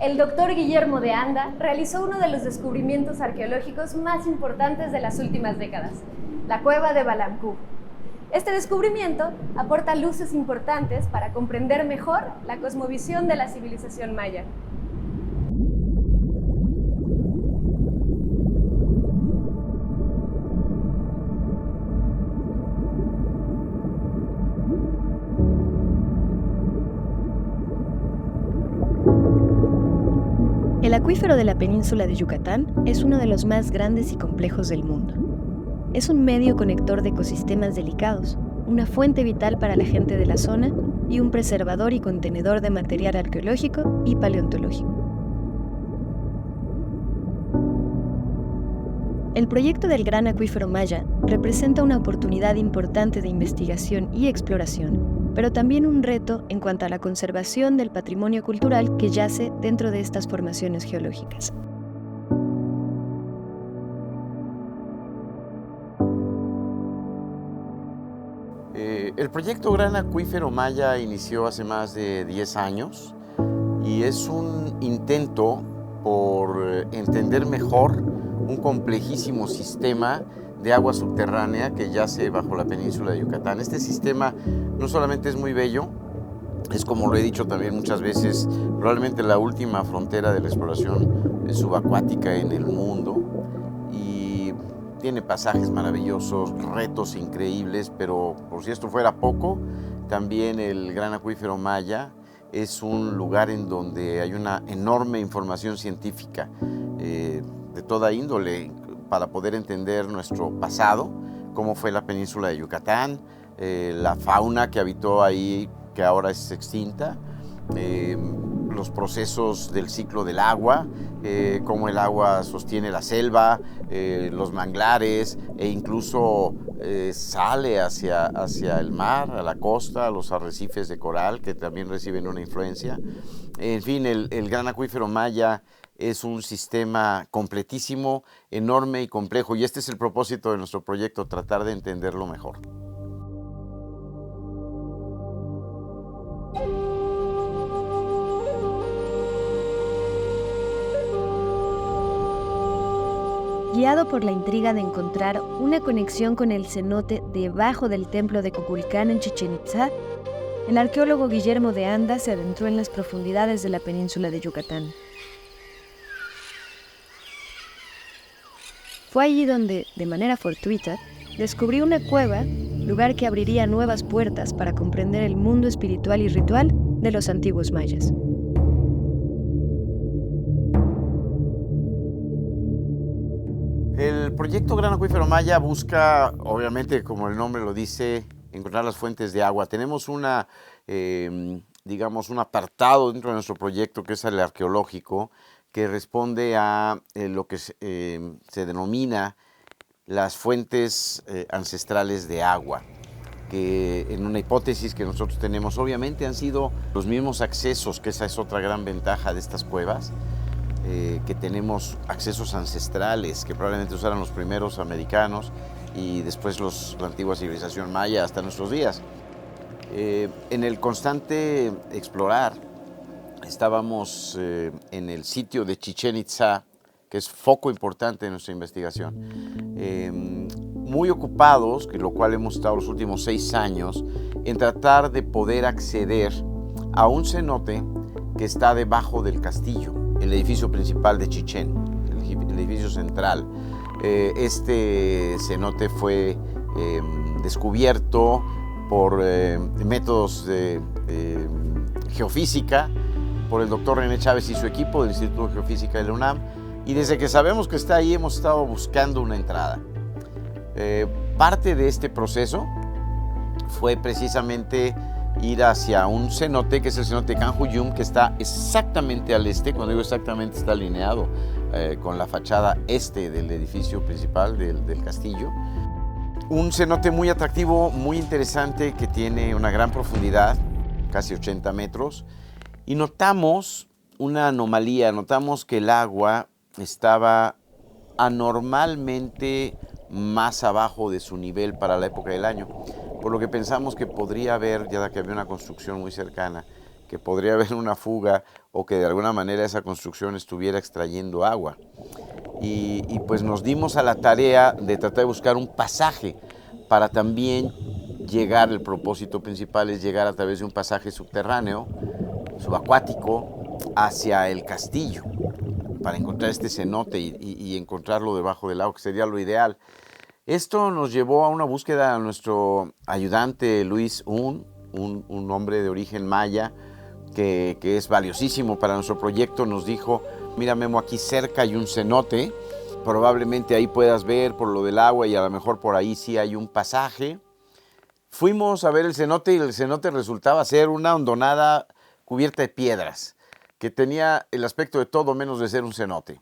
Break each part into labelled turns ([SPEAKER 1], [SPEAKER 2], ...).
[SPEAKER 1] el doctor Guillermo de Anda realizó uno de los descubrimientos arqueológicos más importantes de las últimas décadas, la cueva de Balamcú. Este descubrimiento aporta luces importantes para comprender mejor la cosmovisión de la civilización maya.
[SPEAKER 2] El acuífero de la península de Yucatán es uno de los más grandes y complejos del mundo. Es un medio conector de ecosistemas delicados, una fuente vital para la gente de la zona y un preservador y contenedor de material arqueológico y paleontológico. El proyecto del Gran Acuífero Maya representa una oportunidad importante de investigación y exploración, pero también un reto en cuanto a la conservación del patrimonio cultural que yace dentro de estas formaciones geológicas.
[SPEAKER 3] El proyecto Gran Acuífero Maya inició hace más de 10 años y es un intento por entender mejor un complejísimo sistema de agua subterránea que yace bajo la península de Yucatán. Este sistema no solamente es muy bello, es, como lo he dicho también muchas veces, probablemente la última frontera de la exploración subacuática en el mundo, y tiene pasajes maravillosos, retos increíbles, pero por si esto fuera poco, también el Gran Acuífero Maya es un lugar en donde hay una enorme información científica de toda índole para poder entender nuestro pasado, cómo fue la península de Yucatán, la fauna que habitó ahí, que ahora es extinta, los procesos del ciclo del agua, cómo el agua sostiene la selva, los manglares, e incluso sale hacia el mar, a la costa, a los arrecifes de coral, que también reciben una influencia. En fin, el Gran Acuífero Maya es un sistema completísimo, enorme y complejo, y este es el propósito de nuestro proyecto, tratar de entenderlo mejor.
[SPEAKER 2] Guiado por la intriga de encontrar una conexión con el cenote debajo del templo de Kukulcán en Chichén Itzá, el arqueólogo Guillermo de Anda se adentró en las profundidades de la península de Yucatán. Fue allí donde, de manera fortuita, descubrió una cueva, lugar que abriría nuevas puertas para comprender el mundo espiritual y ritual de los antiguos mayas.
[SPEAKER 3] El proyecto Gran Acuífero Maya busca, obviamente, como el nombre lo dice, encontrar las fuentes de agua. Tenemos digamos, un apartado dentro de nuestro proyecto que es el arqueológico, que responde a lo que se denomina las fuentes ancestrales de agua, que en una hipótesis que nosotros tenemos, obviamente han sido los mismos accesos, que esa es otra gran ventaja de estas cuevas, que tenemos accesos ancestrales que probablemente usaron los primeros americanos y después la antigua civilización maya hasta nuestros días. En el constante explorar, estábamos en el sitio de Chichén Itzá, que es foco importante de nuestra investigación, muy ocupados, lo cual hemos estado los últimos 6 años, en tratar de poder acceder a un cenote que está debajo del castillo, el edificio principal de Chichén, el edificio central. Este cenote fue descubierto por métodos de geofísica, por el doctor René Chávez y su equipo del Instituto de Geofísica de la UNAM, y desde que sabemos que está ahí hemos estado buscando una entrada. Parte de este proceso fue precisamente ir hacia un cenote, que es el cenote Canjuyum, que está exactamente al este. Cuando digo exactamente, está alineado con la fachada este del edificio principal del castillo. Un cenote muy atractivo, muy interesante, que tiene una gran profundidad, casi 80 metros, y notamos una anomalía, notamos que el agua estaba anormalmente más abajo de su nivel para la época del año, por lo que pensamos que podría haber, ya que había una construcción muy cercana, que podría haber una fuga o que de alguna manera esa construcción estuviera extrayendo agua. Y pues nos dimos a la tarea de tratar de buscar un pasaje para también llegar, el propósito principal es llegar a través de un pasaje subterráneo, subacuático, hacia el castillo, para encontrar este cenote y encontrarlo debajo del agua, que sería lo ideal. Esto nos llevó a una búsqueda a nuestro ayudante Luis Un, un hombre de origen maya, que es valiosísimo para nuestro proyecto. Nos dijo: mira, Memo, aquí cerca hay un cenote, probablemente ahí puedas ver por lo del agua y a lo mejor por ahí sí hay un pasaje. Fuimos a ver el cenote y el cenote resultaba ser una hondonada cubierta de piedras, que tenía el aspecto de todo menos de ser un cenote.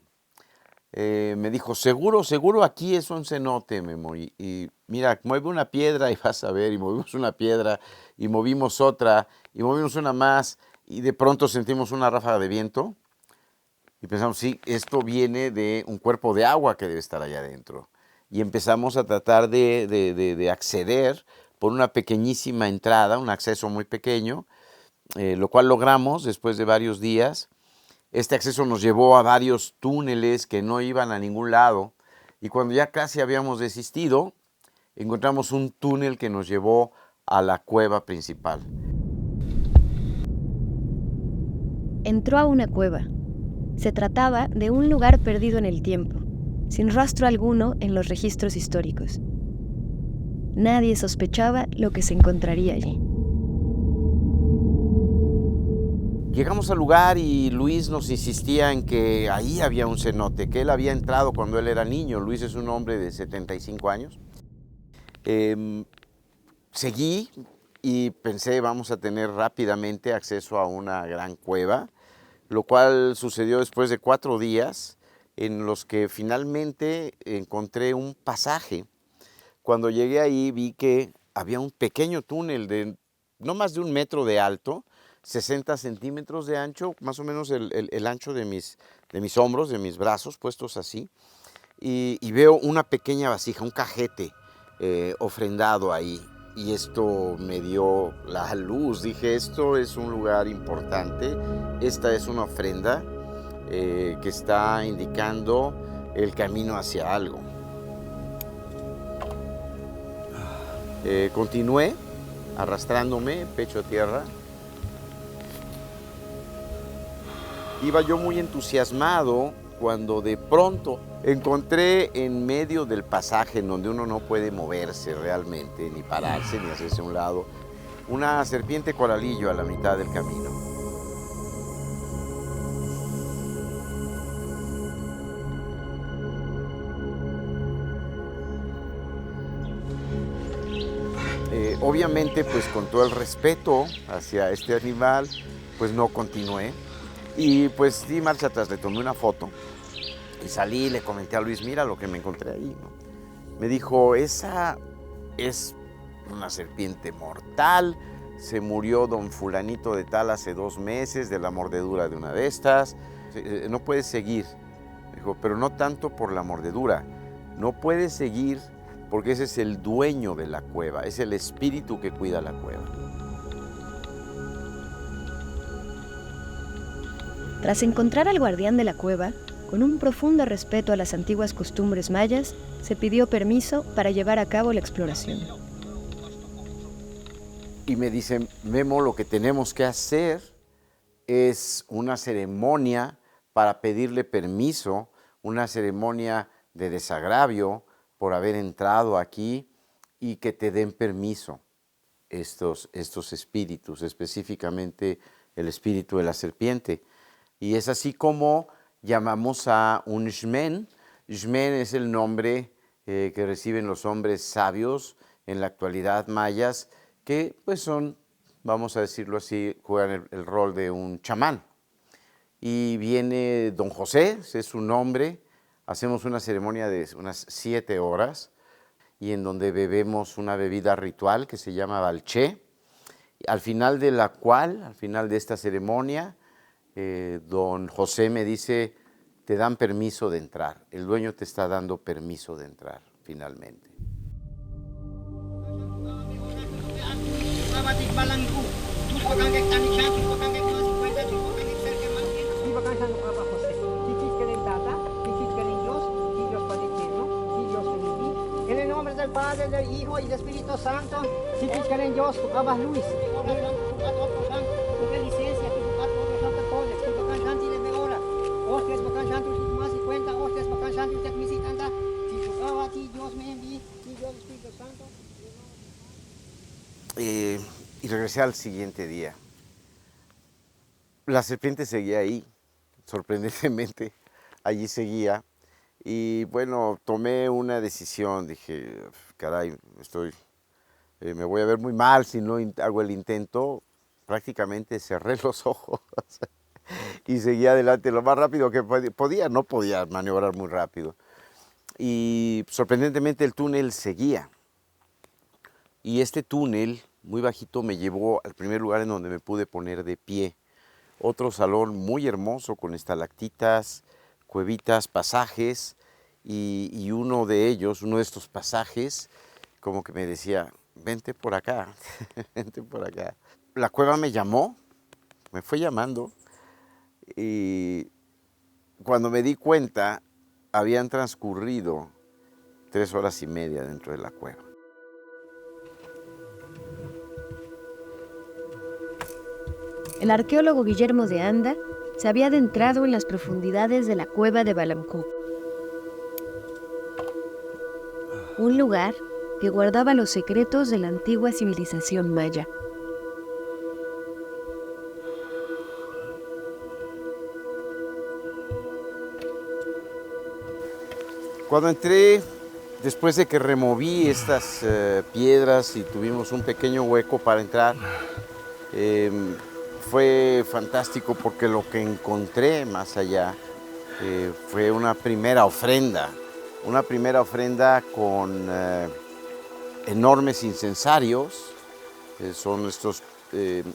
[SPEAKER 3] Me dijo: seguro aquí es un cenote, Memo, y mira, mueve una piedra y vas a ver. Y movimos una piedra y movimos otra y movimos una más, y de pronto sentimos una ráfaga de viento y pensamos: sí, esto viene de un cuerpo de agua que debe estar allá adentro. Y empezamos a tratar de acceder por una pequeñísima entrada, un acceso muy pequeño, lo cual logramos después de varios días. Este acceso nos llevó a varios túneles que no iban a ningún lado, y cuando ya casi habíamos desistido, encontramos un túnel que nos llevó a la cueva principal.
[SPEAKER 2] Entró a una cueva. Se trataba de un lugar perdido en el tiempo, sin rastro alguno en los registros históricos. Nadie sospechaba lo que se encontraría allí.
[SPEAKER 3] Llegamos al lugar y Luis nos insistía en que ahí había un cenote, que él había entrado cuando él era niño. Luis es un hombre de 75 años. Seguí y pensé: vamos a tener rápidamente acceso a una gran cueva, lo cual sucedió después de 4 días en los que finalmente encontré un pasaje. Cuando llegué ahí vi que había un pequeño túnel de no más de 1 metro de alto, 60 centímetros de ancho, más o menos el ancho de mis hombros, de mis brazos, puestos así. Y veo una pequeña vasija, un cajete ofrendado ahí. Y esto me dio la luz. Dije: esto es un lugar importante. Esta es una ofrenda que está indicando el camino hacia algo. Continué arrastrándome, pecho a tierra. Iba yo muy entusiasmado cuando de pronto encontré en medio del pasaje, en donde uno no puede moverse realmente, ni pararse, ni hacerse a un lado, una serpiente coralillo a la mitad del camino. Obviamente, pues con todo el respeto hacia este animal, pues no continué. Y pues di marcha atrás, le tomé una foto y salí y le comenté a Luis: mira lo que me encontré ahí, ¿no? Me dijo: esa es una serpiente mortal, se murió don fulanito de tal hace 2 meses de la mordedura de una de estas, no puedes seguir. Me dijo: pero no tanto por la mordedura, no puedes seguir porque ese es el dueño de la cueva, es el espíritu que cuida la cueva.
[SPEAKER 2] Tras encontrar al guardián de la cueva, con un profundo respeto a las antiguas costumbres mayas, se pidió permiso para llevar a cabo la exploración.
[SPEAKER 3] Y me dicen: Memo, lo que tenemos que hacer es una ceremonia para pedirle permiso, una ceremonia de desagravio por haber entrado aquí, y que te den permiso estos espíritus, específicamente el espíritu de la serpiente. Y es así como llamamos a un Xmen. Xmen es el nombre que reciben los hombres sabios en la actualidad mayas, que pues son, vamos a decirlo así, juegan el rol de un chamán. Y viene don José, ese es su nombre. Hacemos una ceremonia de unas 7 horas, y en donde bebemos una bebida ritual que se llama balché, al final de la cual, al final de esta ceremonia, don José me dice: te dan permiso de entrar, el dueño te está dando permiso de entrar, finalmente.
[SPEAKER 4] del Padre, del Hijo y del Espíritu Santo. Si tú crees en Dios, tú abas luz.
[SPEAKER 3] Y regresé al siguiente día. La serpiente seguía ahí, sorprendentemente, allí seguía. Y bueno, tomé una decisión, dije, caray, me voy a ver muy mal si no hago el intento. Prácticamente cerré los ojos y seguí adelante lo más rápido que podía. No podía maniobrar muy rápido. Y sorprendentemente el túnel seguía. Y este túnel, muy bajito, me llevó al primer lugar en donde me pude poner de pie. Otro salón muy hermoso con estalactitas, cuevitas, pasajes, y uno de estos pasajes, como que me decía, vente por acá, vente por acá. La cueva me llamó, me fue llamando, y cuando me di cuenta, habían transcurrido 3 horas y media dentro de la cueva.
[SPEAKER 2] El arqueólogo Guillermo de Anda se había adentrado en las profundidades de la cueva de Balamcú, un lugar que guardaba los secretos de la antigua civilización maya.
[SPEAKER 3] Cuando entré, después de que removí estas piedras y tuvimos un pequeño hueco para entrar, fue fantástico porque lo que encontré más allá fue una primera ofrenda con enormes incensarios. Son estos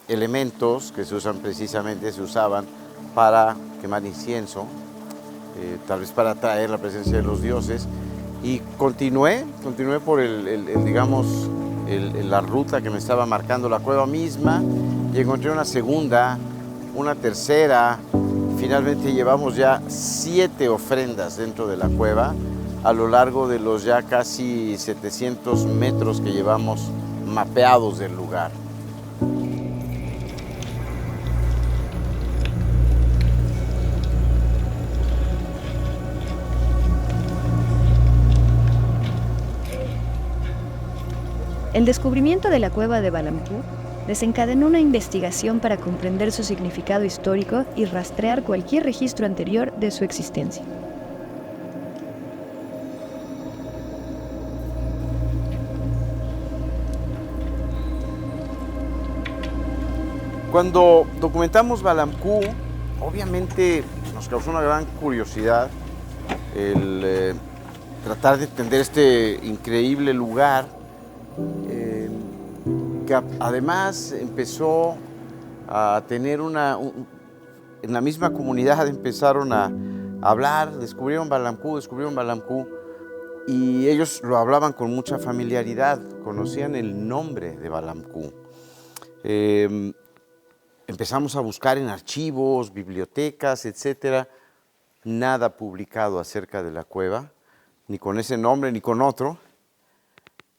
[SPEAKER 3] elementos que se usaban para quemar incienso, tal vez para atraer la presencia de los dioses. Y continué por la ruta que me estaba marcando la cueva misma, y encontré una segunda, una tercera. Finalmente llevamos ya 7 ofrendas dentro de la cueva a lo largo de los ya casi 700 metros que llevamos mapeados del lugar.
[SPEAKER 2] El descubrimiento de la cueva de Balamcú desencadenó una investigación para comprender su significado histórico y rastrear cualquier registro anterior de su existencia.
[SPEAKER 3] Cuando documentamos Balamcú, obviamente nos causó una gran curiosidad el tratar de entender este increíble lugar, que además empezó a tener en la misma comunidad empezaron a hablar, descubrieron Balamcú, y ellos lo hablaban con mucha familiaridad, conocían el nombre de Balamcú. Empezamos a buscar en archivos, bibliotecas, etcétera, nada publicado acerca de la cueva, ni con ese nombre ni con otro.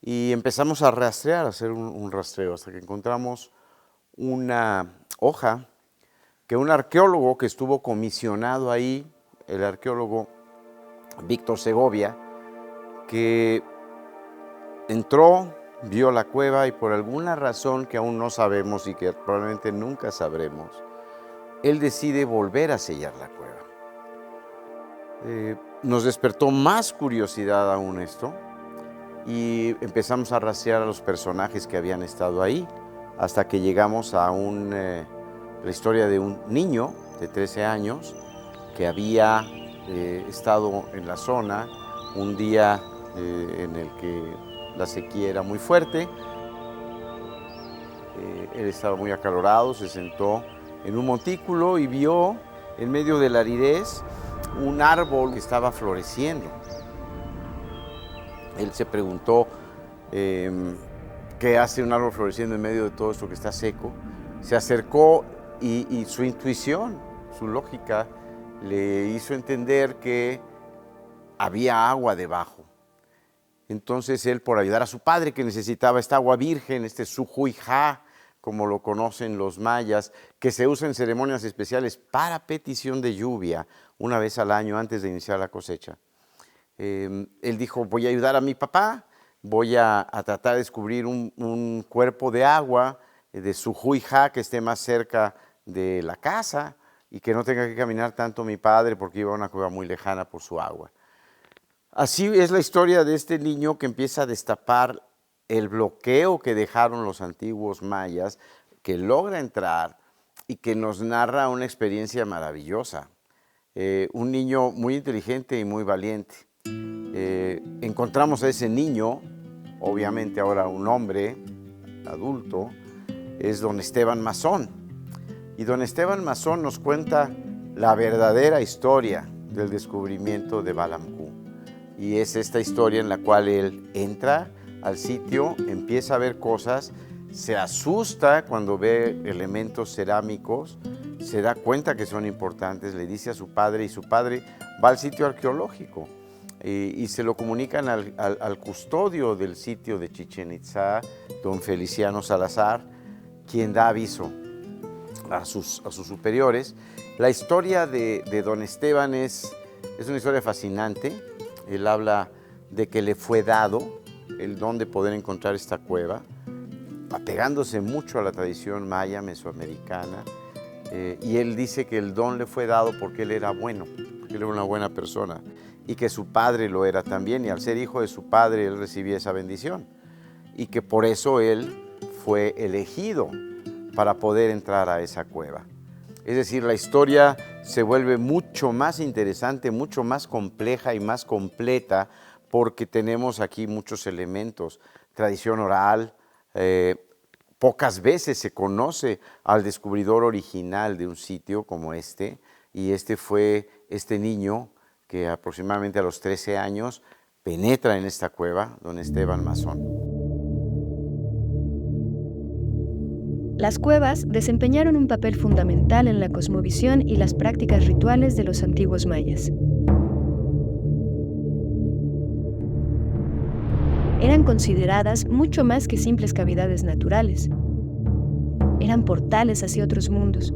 [SPEAKER 3] Y empezamos a rastrear, a hacer un rastreo, hasta que encontramos una hoja que un arqueólogo que estuvo comisionado ahí, el arqueólogo Víctor Segovia, que entró, vio la cueva y por alguna razón que aún no sabemos y que probablemente nunca sabremos, él decide volver a sellar la cueva. Nos despertó más curiosidad aún esto, y empezamos a rastrear a los personajes que habían estado ahí, hasta que llegamos a la historia de un niño de 13 años que había estado en la zona un día en el que la sequía era muy fuerte. Él estaba muy acalorado, se sentó en un montículo y vio en medio de la aridez un árbol que estaba floreciendo. Él se preguntó qué hace un árbol floreciendo en medio de todo esto que está seco. Se acercó y su intuición, su lógica, le hizo entender que había agua debajo. Entonces él, por ayudar a su padre que necesitaba esta agua virgen, este sujuijá, como lo conocen los mayas, que se usa en ceremonias especiales para petición de lluvia una vez al año antes de iniciar la cosecha. Él dijo, voy a ayudar a mi papá, voy a tratar de descubrir un cuerpo de agua de sujuijá que esté más cerca de la casa y que no tenga que caminar tanto mi padre porque iba a una cueva muy lejana por su agua. Así es la historia de este niño que empieza a destapar el bloqueo que dejaron los antiguos mayas, que logra entrar y que nos narra una experiencia maravillosa. Un niño muy inteligente y muy valiente. Encontramos a ese niño, obviamente ahora un hombre adulto, es don Esteban Mazón. Y don Esteban Mazón nos cuenta la verdadera historia del descubrimiento de Balamcú. Y es esta historia en la cual él entra al sitio, empieza a ver cosas, se asusta cuando ve elementos cerámicos, se da cuenta que son importantes, le dice a su padre y su padre va al sitio arqueológico y se lo comunican al custodio del sitio de Chichén Itzá, don Feliciano Salazar, quien da aviso a sus superiores. La historia de don Esteban es una historia fascinante. Él habla de que le fue dado el don de poder encontrar esta cueva, apegándose mucho a la tradición maya mesoamericana, y él dice que el don le fue dado porque él era bueno, porque él era una buena persona, y que su padre lo era también, y al ser hijo de su padre él recibía esa bendición, y que por eso él fue elegido para poder entrar a esa cueva. Es decir, la historia se vuelve mucho más interesante, mucho más compleja y más completa porque tenemos aquí muchos elementos. Tradición oral, pocas veces se conoce al descubridor original de un sitio como este, y este fue este niño que aproximadamente a los 13 años penetra en esta cueva, don Esteban Mazón.
[SPEAKER 2] Las cuevas desempeñaron un papel fundamental en la cosmovisión y las prácticas rituales de los antiguos mayas. Eran consideradas mucho más que simples cavidades naturales. Eran portales hacia otros mundos,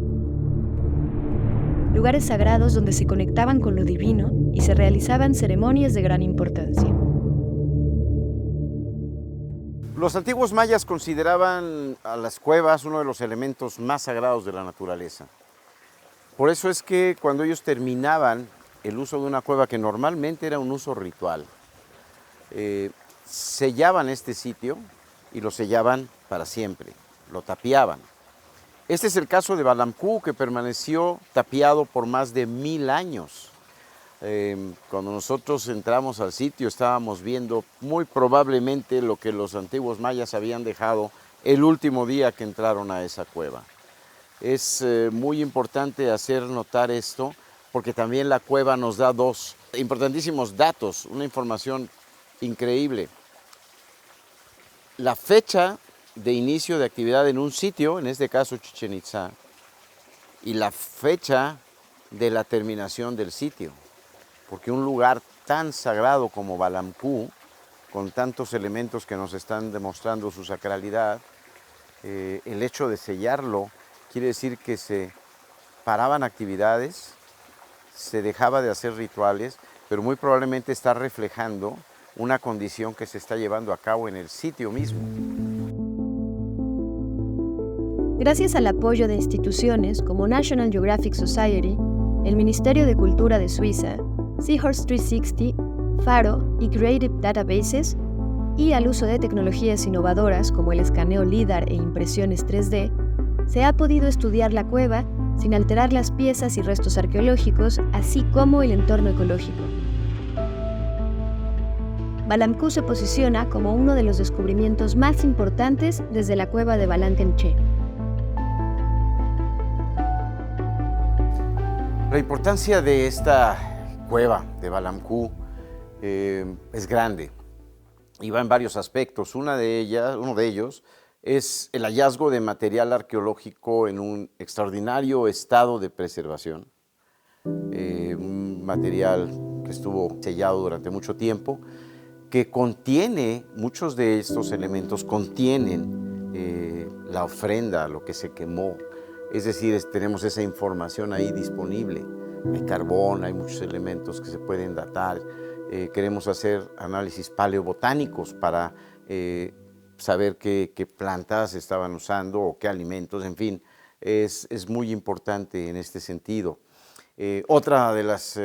[SPEAKER 2] lugares sagrados donde se conectaban con lo divino y se realizaban ceremonias de gran importancia.
[SPEAKER 3] Los antiguos mayas consideraban a las cuevas uno de los elementos más sagrados de la naturaleza. Por eso es que cuando ellos terminaban el uso de una cueva, que normalmente era un uso ritual, sellaban este sitio y lo sellaban para siempre, lo tapiaban. Este es el caso de Balamcú, que permaneció tapiado por más de 1000 años. Cuando nosotros entramos al sitio estábamos viendo muy probablemente lo que los antiguos mayas habían dejado el último día que entraron a esa cueva. Es muy importante hacer notar esto porque también la cueva nos da dos importantísimos datos, una información increíble. La fecha de inicio de actividad en un sitio, en este caso Chichén Itzá, y la fecha de la terminación del sitio. Porque un lugar tan sagrado como Balamcú, con tantos elementos que nos están demostrando su sacralidad, el hecho de sellarlo quiere decir que se paraban actividades, se dejaba de hacer rituales, pero muy probablemente está reflejando una condición que se está llevando a cabo en el sitio mismo.
[SPEAKER 2] Gracias al apoyo de instituciones como National Geographic Society, el Ministerio de Cultura de Suiza, Seahorse 360, Faro y Creative Databases, y al uso de tecnologías innovadoras como el escaneo LIDAR e impresiones 3D, se ha podido estudiar la cueva sin alterar las piezas y restos arqueológicos, así como el entorno ecológico. Balamcú se posiciona como uno de los descubrimientos más importantes desde la cueva de Balanquenché.
[SPEAKER 3] La importancia de esta cueva de Balamcú es grande y va en varios aspectos. Uno de ellos es el hallazgo de material arqueológico en un extraordinario estado de preservación, un material que estuvo sellado durante mucho tiempo que contiene, muchos de estos elementos contienen la ofrenda, lo que se quemó. Es decir, tenemos esa información ahí disponible. Hay carbón, hay muchos elementos que se pueden datar. Queremos hacer análisis paleobotánicos para saber qué plantas estaban usando o qué alimentos, en fin, es muy importante en este sentido. Otra de las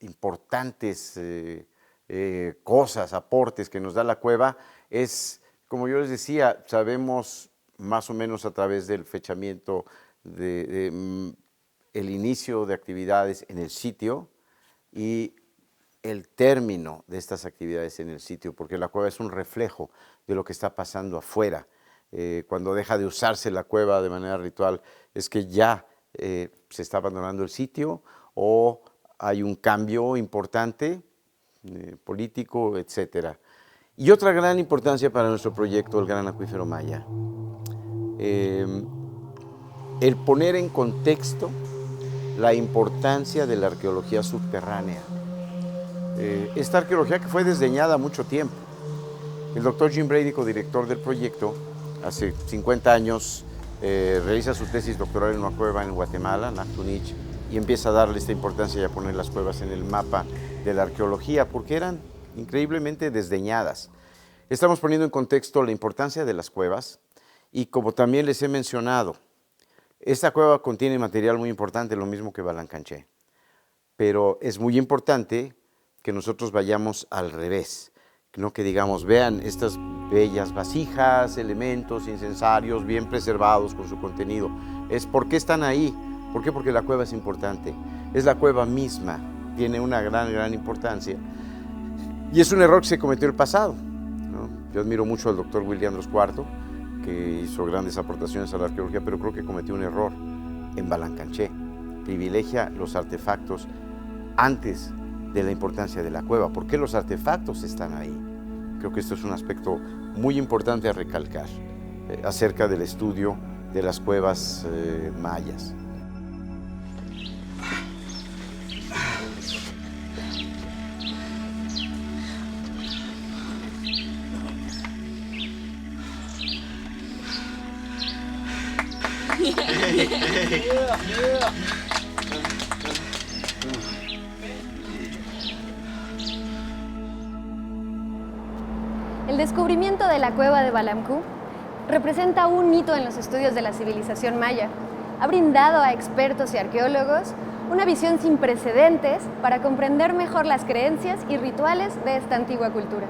[SPEAKER 3] importantes cosas, aportes que nos da la cueva es, como yo les decía, sabemos más o menos a través del fechamiento el inicio de actividades en el sitio y el término de estas actividades en el sitio, porque la cueva es un reflejo de lo que está pasando afuera. Cuando deja de usarse la cueva de manera ritual es que ya se está abandonando el sitio o hay un cambio importante político, etc. Y otra gran importancia para nuestro proyecto, el Gran Acuífero Maya, el poner en contexto la importancia de la arqueología subterránea. Esta arqueología que fue desdeñada mucho tiempo. El doctor Jim Brady, codirector del proyecto, hace 50 años realiza su tesis doctoral en una cueva en Guatemala, Nachtunich, y empieza a darle esta importancia y a poner las cuevas en el mapa de la arqueología, porque eran increíblemente desdeñadas. Estamos poniendo en contexto la importancia de las cuevas y, como también les he mencionado, esta cueva contiene material muy importante, lo mismo que Balancanché, pero es muy importante que nosotros vayamos al revés, no que digamos, vean estas bellas vasijas, elementos, incensarios bien preservados con su contenido. Es ¿por qué están ahí? ¿Por qué? Porque la cueva es importante. Es la cueva misma, tiene una gran importancia. Y es un error que se cometió en el pasado, ¿no? Yo admiro mucho al doctor William Andros IV, que hizo grandes aportaciones a la arqueología, pero creo que cometió un error en Balancanché. Privilegia los artefactos antes de la importancia de la cueva. ¿Por qué los artefactos están ahí? Creo que esto es un aspecto muy importante a recalcar acerca del estudio de las cuevas mayas.
[SPEAKER 1] El descubrimiento de la cueva de Balamcú representa un hito en los estudios de la civilización maya. Ha brindado a expertos y arqueólogos una visión sin precedentes para comprender mejor las creencias y rituales de esta antigua cultura.